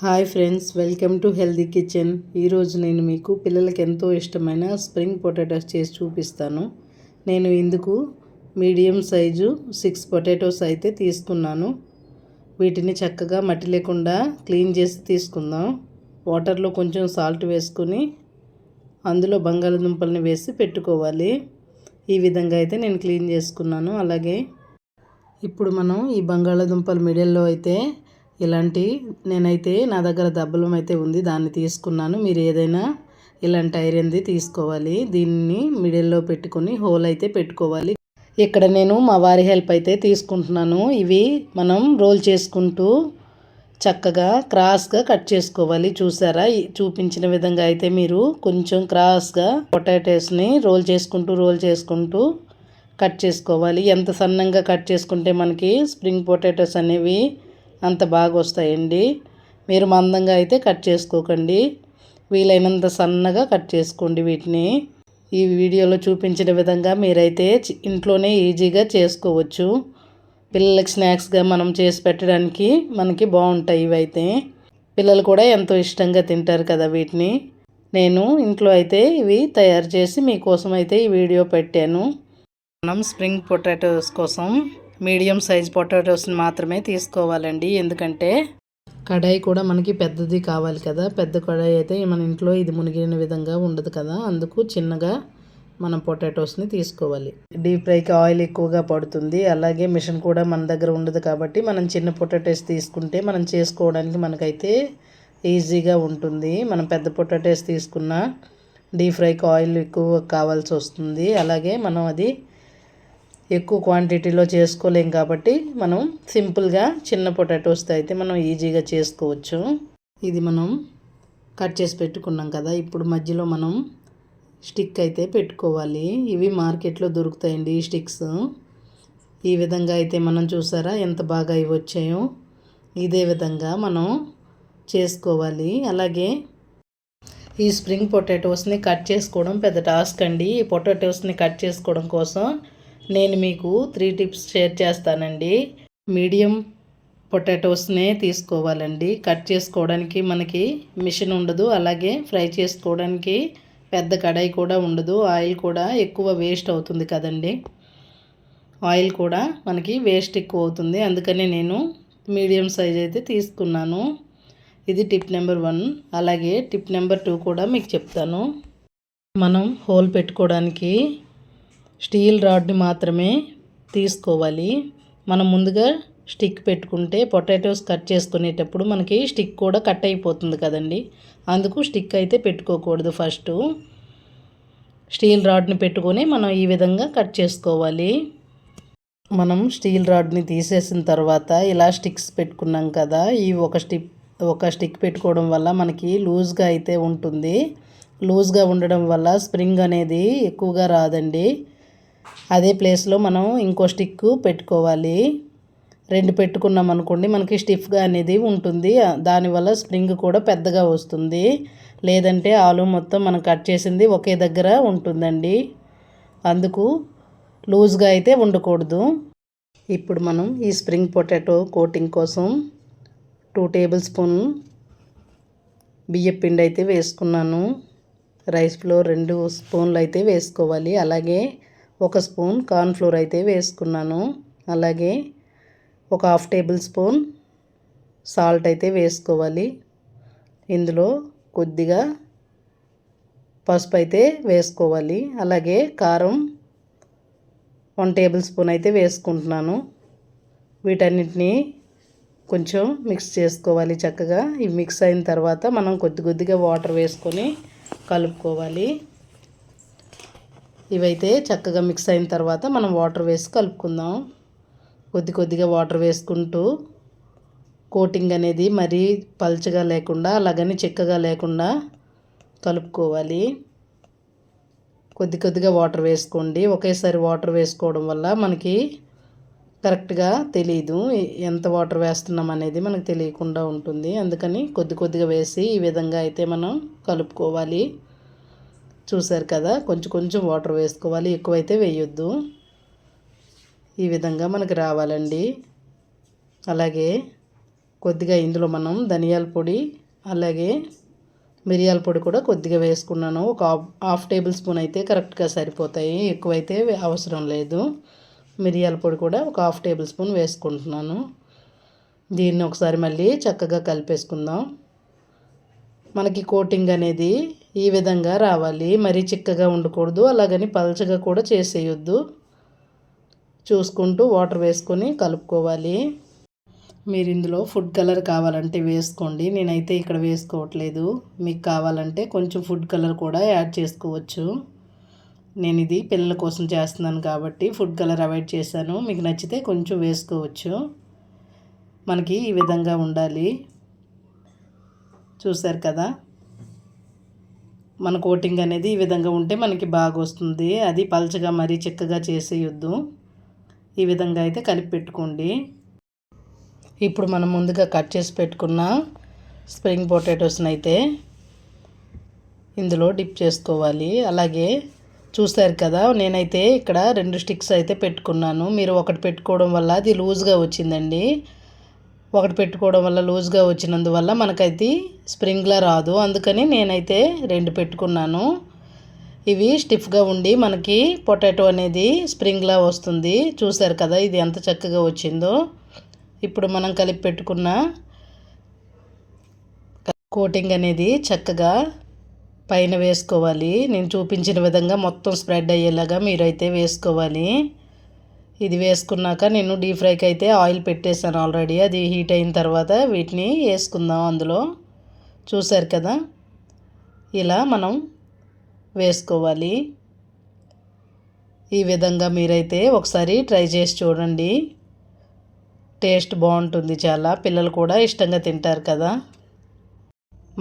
Hi friends, welcome to healthy kitchen. ఈరోజు నేను మీకు పిల్లలకి ఎంతో ఇష్టమైన స్ప్రింగ్ పొటాటోస్ చేసి చూపిస్తాను. నేను ఇందుకు మీడియం సైజు 6 పొటాటోస్ అయితే తీసుకున్నాను. వీటిని చక్కగా మట్టి లేకుండా క్లీన్ చేసి తీసుకుందాం. వాటర్లో కొంచెం సాల్ట్ వేసుకుని అందులో బంగాళదుంపల్ని వేసి పెట్టుకోవాలి. ఈ విధంగా అయితే నేను క్లీన్ చేసుకున్నాను. అలాగే ఇప్పుడు మనం ఈ బంగాళదుంపల మిడిల్లో అయితే నేనైతే నా దగ్గర దబ్బలం అయితే ఉంది, దాన్ని తీసుకున్నాను. మీరు ఏదైనా ఇలాంటి ఐరన్ది తీసుకోవాలి. దీన్ని మిడిల్లో పెట్టుకొని హోల్ అయితే పెట్టుకోవాలి. ఇక్కడ నేను మా వారి హెల్ప్ అయితే తీసుకుంటున్నాను. ఇవి మనం రోల్ చేసుకుంటూ చక్కగా క్రాస్గా కట్ చేసుకోవాలి. చూసారా, చూపించిన విధంగా అయితే మీరు కొంచెం క్రాస్గా పొటాటోస్ని రోల్ చేసుకుంటూ కట్ చేసుకోవాలి. ఎంత సన్నంగా కట్ చేసుకుంటే మనకి స్ప్రింగ్ పొటాటోస్ అనేవి అంత బాగా వస్తాయండి. మీరు మందంగా అయితే కట్ చేసుకోకండి, వీలైనంత సన్నగా కట్ చేసుకోండి. వీటిని ఈ వీడియోలో చూపించిన విధంగా మీరైతే ఇంట్లోనే ఈజీగా చేసుకోవచ్చు. పిల్లలకి స్నాక్స్గా మనం చేసి పెట్టడానికి మనకి బాగుంటాయి. ఇవైతే పిల్లలు కూడా ఎంతో ఇష్టంగా తింటారు కదా. వీటిని నేను ఇంట్లో అయితే ఇవి తయారు చేసి మీకోసం అయితే ఈ వీడియో పెట్టాను. మనం స్ప్రింగ్ పొటాటోస్ కోసం మీడియం సైజ్ పొటాటోస్ని మాత్రమే తీసుకోవాలండి. ఎందుకంటే కడాయి కూడా మనకి పెద్దది కావాలి కదా. పెద్ద కడాయి అయితే మన ఇంట్లో ఇది మునిగిన విధంగా ఉండదు కదా. అందుకు చిన్నగా మనం పొటాటోస్ని తీసుకోవాలి. డీప్ ఫ్రైకి ఆయిల్ ఎక్కువగా పడుతుంది. అలాగే మిషన్ కూడా మన దగ్గర ఉండదు కాబట్టి మనం చిన్న పొటాటోస్ తీసుకుంటే మనం చేసుకోవడానికి మనకైతే ఈజీగా ఉంటుంది. మనం పెద్ద పొటాటోస్ తీసుకున్న డీప్ ఫ్రైకి ఆయిల్ ఎక్కువ కావాల్సి వస్తుంది. అలాగే మనం అది ఎక్కువ క్వాంటిటీలో చేసుకోలేం కాబట్టి మనం సింపుల్గా చిన్న పొటాటోస్తో అయితే మనం ఈజీగా చేసుకోవచ్చు. ఇది మనం కట్ చేసి పెట్టుకున్నాం కదా. ఇప్పుడు మధ్యలో మనం స్టిక్ అయితే పెట్టుకోవాలి. ఇవి మార్కెట్లో దొరుకుతాయండి ఈ స్టిక్స్. ఈ విధంగా అయితే మనం చూసారా ఎంత బాగా ఇవి వచ్చాయో. ఇదే విధంగా మనం చేసుకోవాలి. అలాగే ఈ స్ప్రింగ్ పొటాటోస్ని కట్ చేసుకోవడం పెద్ద టాస్క్ అండి. ఈ పొటాటోస్ని కట్ చేసుకోవడం కోసం నేను మీకు 3 టిప్స్ షేర్ చేస్తానండి. మీడియం పొటాటోస్నే తీసుకోవాలండి. కట్ చేసుకోవడానికి మనకి మిషన్ ఉండదు. అలాగే ఫ్రై చేసుకోవడానికి పెద్ద కడాయి కూడా ఉండదు. ఆయిల్ కూడా ఎక్కువ వేస్ట్ అవుతుంది కదండి. ఆయిల్ కూడా మనకి వేస్ట్ ఎక్కువ అవుతుంది. అందుకని నేను మీడియం సైజ్ అయితే తీసుకున్నాను. ఇది టిప్ నెంబర్ 1. అలాగే టిప్ నెంబర్ 2 కూడా మీకు చెప్తాను. మనం హోల్ పెట్టుకోవడానికి స్టీల్ రాడ్ని మాత్రమే తీసుకోవాలి. మనం ముందుగా స్టిక్ పెట్టుకుంటే పొటాటోస్ కట్ చేసుకునేటప్పుడు మనకి స్టిక్ కూడా కట్ అయిపోతుంది కదండి. అందుకు స్టిక్ అయితే పెట్టుకోకూడదు. ఫస్ట్ స్టీల్ రాడ్ని పెట్టుకొని మనం ఈ విధంగా కట్ చేసుకోవాలి. మనం స్టీల్ రాడ్ని తీసేసిన తర్వాత ఇలా స్టిక్స్ పెట్టుకున్నాం కదా. ఈ ఒక స్టిక్ పెట్టుకోవడం వల్ల మనకి లూజ్గా అయితే ఉంటుంది. లూజ్గా ఉండడం వల్ల స్ప్రింగ్ అనేది ఎక్కువగా రాదండి. అదే ప్లేస్లో మనం ఇంకో స్టిక్ పెట్టుకోవాలి. 2 పెట్టుకున్నాం అనుకోండి, మనకి స్టిఫ్గా అనేది ఉంటుంది. దానివల్ల స్ప్రింగ్ కూడా పెద్దగా వస్తుంది. లేదంటే ఆలు మొత్తం మనం కట్ చేసింది ఒకే దగ్గర ఉంటుందండి. అందుకు లూజ్గా అయితే ఉండకూడదు. ఇప్పుడు మనం ఈ స్ప్రింగ్ పొటాటో కోటింగ్ కోసం 2 టేబుల్ స్పూన్ బియ్యం పిండి అయితే వేసుకున్నాను. రైస్ ఫ్లోర్ 2 స్పూన్లు అయితే వేసుకోవాలి. అలాగే 1 స్పూన్ కార్న్ఫ్లోర్ అయితే వేసుకున్నాను. అలాగే ఒక 1/2 టేబుల్ స్పూన్ సాల్ట్ అయితే వేసుకోవాలి. ఇందులో కొద్దిగా పసుపు అయితే వేసుకోవాలి. అలాగే కారం 1 టేబుల్ స్పూన్ అయితే వేసుకుంటున్నాను. వీటన్నిటిని కొంచెం మిక్స్ చేసుకోవాలి చక్కగా. ఇవి మిక్స్ అయిన తర్వాత మనం కొద్దిగా వాటర్ వేసుకొని కలుపుకోవాలి. ఇవైతే చక్కగా మిక్స్ అయిన తర్వాత మనం వాటర్ వేసి కలుపుకుందాం. కొద్దిగా వాటర్ వేసుకుంటూ కోటింగ్ అనేది మరీ పల్చగా లేకుండా అలాగని చిక్కగా లేకుండా కలుపుకోవాలి. కొద్దిగా వాటర్ వేసుకోండి. ఒకేసారి వాటర్ వేసుకోవడం వల్ల మనకి కరెక్ట్గా తెలీదు, ఎంత వాటర్ వేస్తున్నాం అనేది మనకు తెలియకుండా ఉంటుంది. అందుకని కొద్దిగా వేసి ఈ విధంగా అయితే మనం కలుపుకోవాలి. చూసారు కదా, కొంచెం వాటర్ వేసుకోవాలి, ఎక్కువైతే వేయొద్దు. ఈ విధంగా మనకు రావాలండి. అలాగే కొద్దిగా ఇందులో మనం ధనియాల పొడి అలాగే మిరియాల పొడి కూడా కొద్దిగా వేసుకున్నాను. ఒక హాఫ్ టేబుల్ స్పూన్ అయితే కరెక్ట్గా సరిపోతాయి, ఎక్కువైతే అవసరం లేదు. మిరియాల పొడి కూడా ఒక హాఫ్ టేబుల్ స్పూన్ వేసుకుంటున్నాను. దీన్ని ఒకసారి మళ్ళీ చక్కగా కలిపేసుకుందాం. మనకి కోటింగ్ అనేది ఈ విధంగా రావాలి, మరీ చిక్కగా ఉండకూడదు, అలాగని పలచగా కూడా చేసేయొద్దు. చూసుకుంటూ వాటర్ వేసుకొని కలుపుకోవాలి. మీరు ఇందులో ఫుడ్ కలర్ కావాలంటే వేసుకోండి, నేనైతే ఇక్కడ వేసుకోవట్లేదు. మీకు కావాలంటే కొంచెం ఫుడ్ కలర్ కూడా యాడ్ చేసుకోవచ్చు. నేను ఇది పిల్లల కోసం చేస్తున్నాను కాబట్టి ఫుడ్ కలర్ అవాయిడ్ చేశాను. మీకు నచ్చితే కొంచెం వేసుకోవచ్చు. మనకి ఈ విధంగా ఉండాలి. చూసారు కదా, మన కోటింగ్ అనేది ఈ విధంగా ఉంటే మనకి బాగా వస్తుంది. అది పలచగా మరీ చిక్కగా చేసేయొద్దు. ఈ విధంగా అయితే కలిపి పెట్టుకోండి. ఇప్పుడు మనం ముందుగా కట్ చేసి పెట్టుకున్న స్ప్రింగ్ పొటాటోస్ని అయితే ఇందులో డిప్ చేసుకోవాలి. అలాగే చూసారు కదా, నేనైతే ఇక్కడ 2 స్టిక్స్ అయితే పెట్టుకున్నాను. మీరు ఒకటి పెట్టుకోవడం వల్ల అది లూజ్గా వచ్చిందండి. ఒకటి పెట్టుకోవడం వల్ల లూజ్గా వచ్చినందువల్ల మనకైతే స్ప్రింగ్లా రాదు, అందుకని నేనైతే 2 పెట్టుకున్నాను. ఇవి స్టిఫ్గా ఉండి మనకి పొటాటో అనేది స్ప్రింగ్లా వస్తుంది. చూసారు కదా ఇది ఎంత చక్కగా వచ్చిందో. ఇప్పుడు మనం కలిపి పెట్టుకున్న కోటింగ్ అనేది చక్కగా పైన వేసుకోవాలి. నేను చూపించిన విధంగా మొత్తం స్ప్రెడ్ అయ్యేలాగా మీరైతే వేసుకోవాలి. ఇది వేసుకున్నాక నేను డీప్ ఫ్రైకి అయితే ఆయిల్ పెట్టేశాను ఆల్రెడీ. అది హీట్ అయిన తర్వాత వీటిని వేసుకుందాం అందులో. చూసారు కదా, ఇలా మనం వేసుకోవాలి. ఈ విధంగా మీరైతే ఒకసారి ట్రై చేసి చూడండి. టేస్ట్ బాగుంటుంది చాలా, పిల్లలు కూడా ఇష్టంగా తింటారు కదా.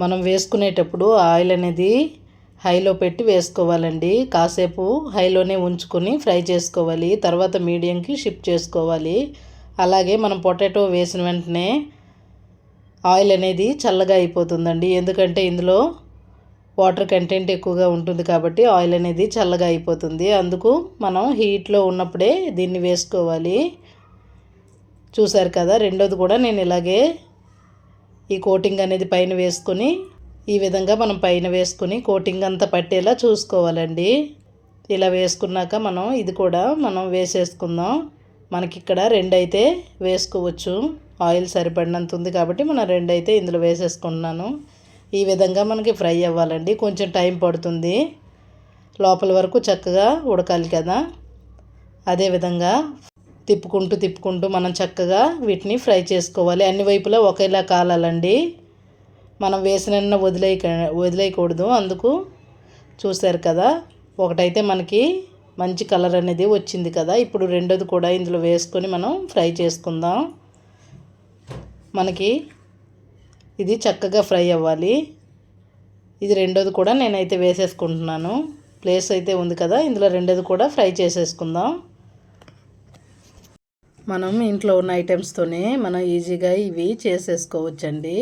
మనం వేసుకునేటప్పుడు ఆయిల్ అనేది హైలో పెట్టి వేసుకోవాలండి. కాసేపు హైలోనే ఉంచుకొని ఫ్రై చేసుకోవాలి, తర్వాత మీడియంకి షిఫ్ట్ చేసుకోవాలి. అలాగే మనం పొటాటో వేసిన వెంటనే ఆయిల్ అనేది చల్లగా అయిపోతుందండి, ఎందుకంటే ఇందులో వాటర్ కంటెంట్ ఎక్కువగా ఉంటుంది కాబట్టి ఆయిల్ అనేది చల్లగా అయిపోతుంది. అందుకు మనం హీట్లో ఉన్నప్పుడే దీన్ని వేసుకోవాలి. చూసారు కదా, రెండోది కూడా నేను ఇలాగే ఈ కోటింగ్ అనేది పైన వేసుకొని ఈ విధంగా మనం పైన వేసుకొని కోటింగ్ అంతా పట్టేలా చూసుకోవాలండి. ఇలా వేసుకున్నాక మనం ఇది కూడా మనం వేసేసుకుందాం. మనకి ఇక్కడ 2 అయితే వేసుకోవచ్చు, ఆయిల్ సరిపడినంత ఉంది కాబట్టి మనం 2 అయితే ఇందులో వేసేసుకుంటున్నాను. ఈ విధంగా మనకి ఫ్రై అవ్వాలండి, కొంచెం టైం పడుతుంది, లోపల వరకు చక్కగా ఉడకాలి కదా. అదేవిధంగా తిప్పుకుంటూ మనం చక్కగా వీటిని ఫ్రై చేసుకోవాలి. అన్ని వైపులా ఒకేలా కాలాలండి, మనం వేసిన వదిలేయకూడదు. అందుకు చూసారు కదా, ఒకటైతే మనకి మంచి కలర్ అనేది వచ్చింది కదా. ఇప్పుడు రెండోది కూడా ఇందులో వేసుకొని మనం ఫ్రై చేసుకుందాం. మనకి ఇది చక్కగా ఫ్రై అవ్వాలి. ఇది రెండోది కూడా నేనైతే వేసేసుకుంటున్నాను. ప్లేస్ అయితే ఉంది కదా, ఇందులో రెండోది కూడా ఫ్రై చేసేసుకుందాం. మనం ఇంట్లో ఉన్న ఐటమ్స్తోనే మనం ఈజీగా ఇవి చేసేసుకోవచ్చండి.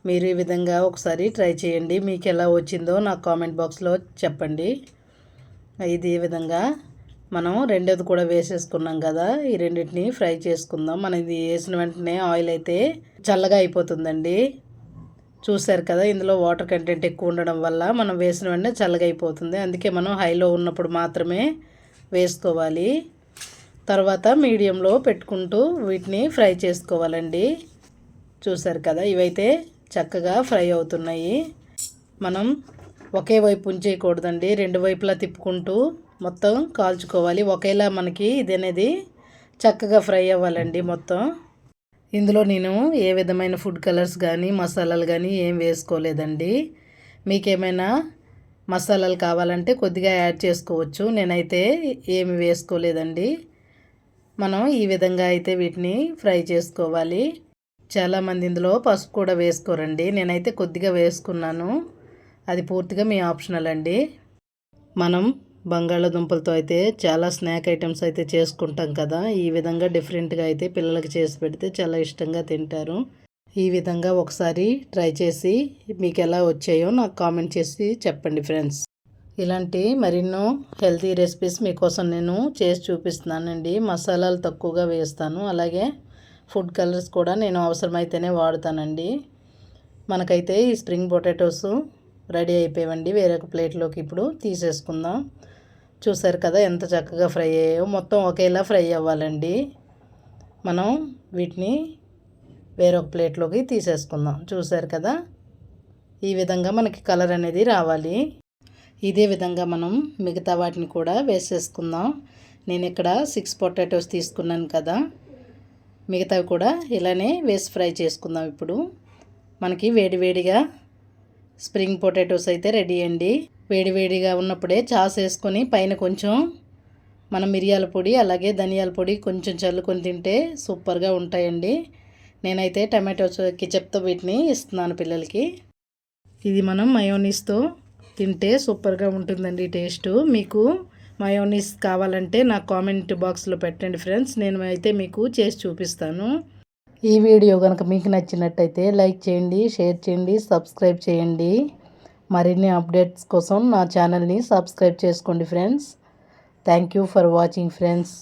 మీరు ఈ విధంగా ఒకసారి ట్రై చేయండి. మీకు ఎలా వచ్చిందో నాకు కామెంట్ బాక్స్లో చెప్పండి. ఇది ఈ విధంగా మనం రెండోది కూడా వేసేసుకున్నాం కదా, ఈ రెండింటిని ఫ్రై చేసుకుందాం. మనం ఇది వేసిన వెంటనే ఆయిల్ అయితే చల్లగా అయిపోతుందండి. చూసారు కదా, ఇందులో వాటర్ కంటెంట్ ఎక్కువ ఉండడం వల్ల మనం వేసిన వెంటనే చల్లగా అయిపోతుంది. అందుకే మనం హైలో ఉన్నప్పుడు మాత్రమే వేసుకోవాలి. తర్వాత మీడియంలో పెట్టుకుంటూ వీటిని ఫ్రై చేసుకోవాలండి. చూసారు కదా, ఇవైతే చక్కగా ఫ్రై అవుతున్నాయి. మనం ఒకే వైపు ఉంచేయకూడదండి, 2 వైపులా తిప్పుకుంటూ మొత్తం కాల్చుకోవాలి. ఒకేలా మనకి ఇది అనేది చక్కగా ఫ్రై అవ్వాలండి మొత్తం. ఇందులో నేను ఏ విధమైన ఫుడ్ కలర్స్ కానీ మసాలాలు కానీ ఏం వేసుకోలేదండి. మీకేమైనా మసాలాలు కావాలంటే కొద్దిగా యాడ్ చేసుకోవచ్చు, నేనైతే ఏమి వేసుకోలేదండి. మనం ఈ విధంగా అయితే వీటిని ఫ్రై చేసుకోవాలి. చాలామంది ఇందులో పసుపు కూడా వేసుకోరండి, నేనైతే కొద్దిగా వేసుకున్నాను. అది పూర్తిగా మీ ఆప్షనల్ అండి. మనం బంగాళాదుంపలతో అయితే చాలా స్నాక్ ఐటమ్స్ అయితే చేసుకుంటాం కదా, ఈ విధంగా డిఫరెంట్గా అయితే పిల్లలకి చేసి పెడితే చాలా ఇష్టంగా తింటారు. ఈ విధంగా ఒకసారి ట్రై చేసి మీకు ఎలా వచ్చాయో నాకు కామెంట్ చేసి చెప్పండి ఫ్రెండ్స్. ఇలాంటి మరెన్నో హెల్తీ రెసిపీస్ మీకోసం నేను చేసి చూపిస్తున్నానండి. మసాలాలు తక్కువగా వేస్తాను, అలాగే ఫుడ్ కలర్స్ కూడా నేను అవసరమైతేనే వాడుతానండి. మనకైతే ఈ స్ప్రింగ్ పొటాటోస్ రెడీ అయిపోయాయండి. వేరొక ప్లేట్లోకి ఇప్పుడు తీసేసుకుందాం. చూసారు కదా ఎంత చక్కగా ఫ్రై అయ్యాయో. మొత్తం ఒకేలా ఫ్రై అవ్వాలండి. మనం వీటిని వేరొక ప్లేట్లోకి తీసేసుకుందాం. చూసారు కదా, ఈ విధంగా మనకి కలర్ అనేది రావాలి. ఇదే విధంగా మనం మిగతా వాటిని కూడా వేసేసుకుందాం. నేను ఇక్కడ 6 పొటాటోస్ తీసుకున్నాను కదా, మిగతావి కూడా ఇలానే వేసి ఫ్రై చేసుకుందాం. ఇప్పుడు మనకి వేడివేడిగా స్ప్రింగ్ పొటాటోస్ అయితే రెడీ అండి. వేడివేడిగా ఉన్నప్పుడే చాస్ వేసుకొని పైన కొంచెం మనం మిరియాల పొడి అలాగే ధనియాల పొడి కొంచెం చల్లుకొని తింటే సూపర్గా ఉంటాయండి. నేనైతే టమాటో కెచప్తో వీటిని ఇస్తున్నాను పిల్లలకి. ఇది మనం మయోనీస్తో తింటే సూపర్గా ఉంటుందండి టేస్ట్. మీకు మయోనీస్ కావాలంటే నాకు కామెంట్ బాక్స్లో పెట్టండి ఫ్రెండ్స్, నేను అయితే మీకు చేసి చూపిస్తాను. ఈ వీడియో కనుక మీకు నచ్చినట్టయితే లైక్ చేయండి, షేర్ చేయండి, సబ్స్క్రైబ్ చేయండి. మరిన్ని అప్డేట్స్ కోసం నా ఛానల్ని సబ్స్క్రైబ్ చేసుకోండి friends. Thank you for watching friends.